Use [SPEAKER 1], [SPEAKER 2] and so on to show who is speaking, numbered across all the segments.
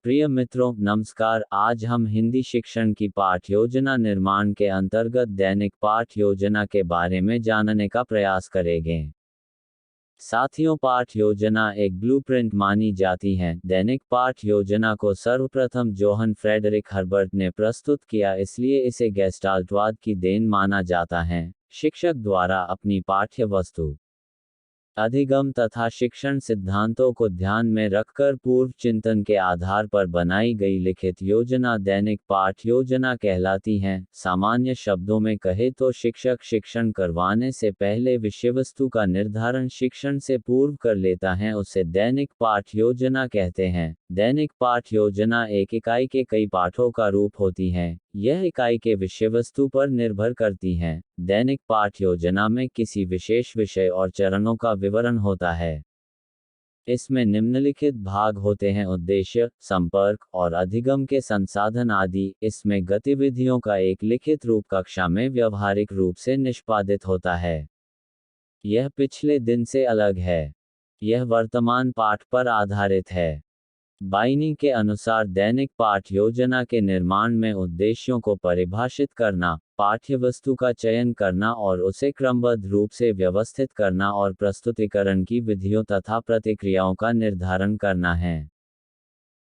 [SPEAKER 1] प्रिय मित्रों, नमस्कार। आज हम हिंदी शिक्षण की पाठ योजना निर्माण के अंतर्गत दैनिक पाठ योजना के बारे में जानने का प्रयास करेंगे। साथियों, पाठ योजना एक ब्लूप्रिंट मानी जाती है। दैनिक पाठ योजना को सर्वप्रथम जोहन फ्रेडरिक हर्बर्ट ने प्रस्तुत किया, इसलिए इसे गेस्टाल्टवाद की देन माना जाता है। शिक्षक द्वारा अपनी पाठ्य वस्तु, अधिगम तथा शिक्षण सिद्धांतों को ध्यान में रखकर पूर्व चिंतन के आधार पर बनाई गई लिखित योजना दैनिक पाठ योजना कहलाती हैं। सामान्य शब्दों में कहे तो शिक्षक शिक्षण करवाने से पहले विषयवस्तु का निर्धारण शिक्षण से पूर्व कर लेता है, उसे दैनिक पाठ योजना कहते हैं। दैनिक पाठ योजना एक इकाई के कई पाठों का रूप होती है। यह इकाई के विषयवस्तु पर निर्भर करती हैं। दैनिक पाठ योजना में किसी विशेष विषय और चरणों का विवरण होता है। इसमें निम्नलिखित भाग होते हैं: उद्देश्य, संपर्क और अधिगम के संसाधन आदि। इसमें गतिविधियों का एक लिखित रूप कक्षा में व्यवहारिक रूप से निष्पादित होता है। यह पिछले दिन से अलग है। यह वर्तमान पाठ पर आधारित है। बाइनी के अनुसार दैनिक पाठ योजना के निर्माण में उद्देश्यों को परिभाषित करना, पाठ्यवस्तु का चयन करना और उसे क्रमबद्ध रूप से व्यवस्थित करना और प्रस्तुतिकरण की विधियों तथा प्रतिक्रियाओं का निर्धारण करना है।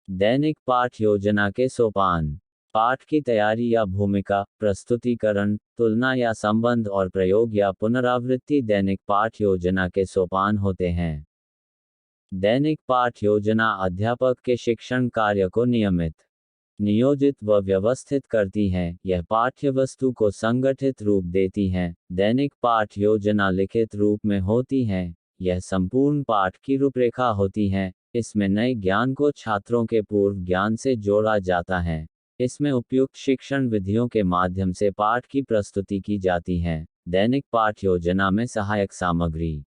[SPEAKER 1] दैनिक पाठ योजना के सोपान: पाठ की तैयारी या भूमिका, प्रस्तुतिकरण, तुलना या संबंध और प्रयोग या पुनरावृत्ति दैनिक पाठ योजना के सोपान होते हैं। दैनिक पाठ योजना अध्यापक के शिक्षण कार्य को नियमित, नियोजित व व्यवस्थित करती है। यह पाठ्यवस्तु को संगठित रूप देती है। दैनिक पाठ योजना लिखित रूप में होती है। यह संपूर्ण पाठ की रूपरेखा होती है। इसमें नए ज्ञान को छात्रों के पूर्व ज्ञान से जोड़ा जाता है। इसमें उपयुक्त शिक्षण विधियों के माध्यम से पाठ की प्रस्तुति की जाती है। दैनिक पाठ योजना में सहायक सामग्री,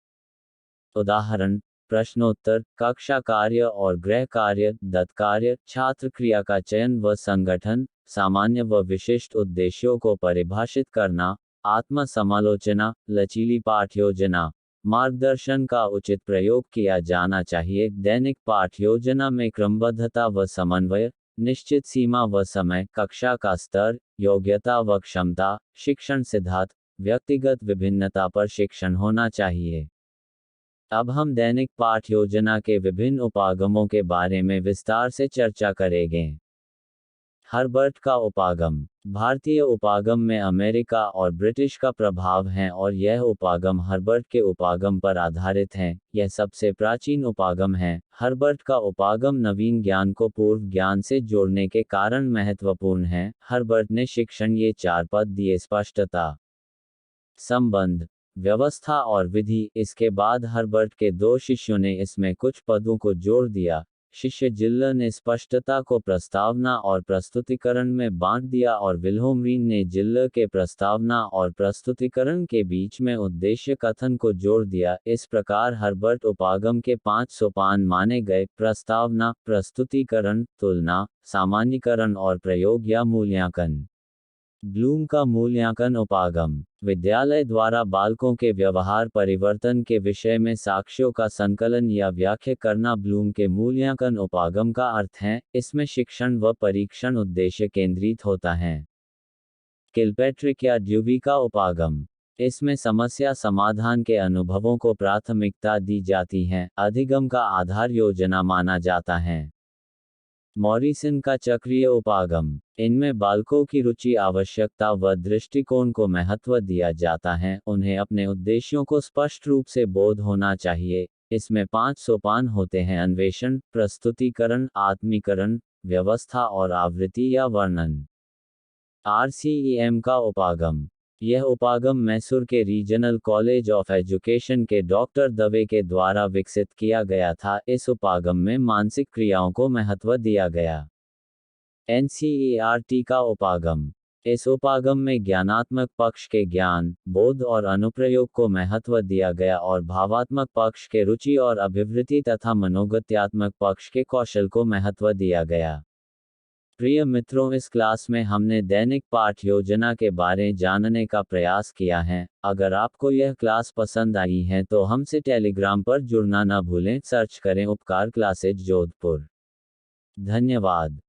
[SPEAKER 1] उदाहरण, प्रश्नोत्तर, कक्षा कार्य और गृह कार्य, दत्त कार्य, छात्र क्रिया का चयन व संगठन, सामान्य व विशिष्ट उद्देश्यों को परिभाषित करना, आत्म समालोचना, लचीली पाठ योजना, मार्गदर्शन का उचित प्रयोग किया जाना चाहिए। दैनिक पाठ योजना में क्रमबद्धता व समन्वय, निश्चित सीमा व समय, कक्षा का स्तर, योग्यता व क्षमता, शिक्षण सिद्धांत, व्यक्तिगत विभिन्नता पर शिक्षण होना चाहिए। अब हम दैनिक पाठ योजना के विभिन्न उपागमों के बारे में विस्तार से चर्चा करेंगे। हर्बर्ट का उपागम: भारतीय उपागम में अमेरिका और ब्रिटिश का प्रभाव है और यह उपागम हर्बर्ट के उपागम पर आधारित है। यह सबसे प्राचीन उपागम है। हर्बर्ट का उपागम नवीन ज्ञान को पूर्व ज्ञान से जोड़ने के कारण महत्वपूर्ण है। हर्बर्ट ने शिक्षण ये 4 पद दिए: स्पष्टता, संबंध, व्यवस्था और विधि। इसके बाद हर्बर्ट के 2 शिष्यों ने इसमें कुछ पदों को जोड़ दिया। शिष्य जिल्लर ने स्पष्टता को प्रस्तावना और प्रस्तुतिकरण में बांट दिया और विल्होम रीन ने जिल्लर के प्रस्तावना और प्रस्तुतिकरण के बीच में उद्देश्य कथन को जोड़ दिया। इस प्रकार हर्बर्ट उपागम के 5 सोपान माने गए: प्रस्तावना, प्रस्तुतिकरण, तुलना, सामान्यीकरण और प्रयोग या मूल्यांकन। ब्लूम का मूल्यांकन उपागम: विद्यालय द्वारा बालकों के व्यवहार परिवर्तन के विषय में साक्ष्यों का संकलन या व्याख्या करना ब्लूम के मूल्यांकन उपागम का अर्थ है। इसमें शिक्षण व परीक्षण उद्देश्य केंद्रित होता है। किलपैट्रिक या ड्यूवी का उपागम: इसमें समस्या समाधान के अनुभवों को प्राथमिकता दी जाती है। अधिगम का आधार योजना माना जाता है। मॉरिसन का चक्रीय उपागम: इनमें बालकों की रुचि, आवश्यकता व दृष्टिकोण को महत्व दिया जाता है। उन्हें अपने उद्देश्यों को स्पष्ट रूप से बोध होना चाहिए। इसमें 5 सोपान होते हैं: अन्वेषण, प्रस्तुतिकरण, आत्मीकरण, व्यवस्था और आवृत्ति या वर्णन। RCEM का उपागम: यह उपागम मैसूर के रीजनल कॉलेज ऑफ एजुकेशन के डॉक्टर दवे के द्वारा विकसित किया गया था। इस उपागम में मानसिक क्रियाओं को महत्व दिया गया। NCERT का उपागम: इस उपागम में ज्ञानात्मक पक्ष के ज्ञान, बोध और अनुप्रयोग को महत्व दिया गया और भावात्मक पक्ष के रुचि और अभिवृत्ति तथा मनोगत्यात्मक पक्ष के कौशल को महत्व दिया गया। प्रिय मित्रों, इस क्लास में हमने दैनिक पाठ योजना के बारे जानने का प्रयास किया है। अगर आपको यह क्लास पसंद आई है तो हमसे टेलीग्राम पर जुड़ना न भूलें। सर्च करें उपकार क्लासेज जोधपुर। धन्यवाद।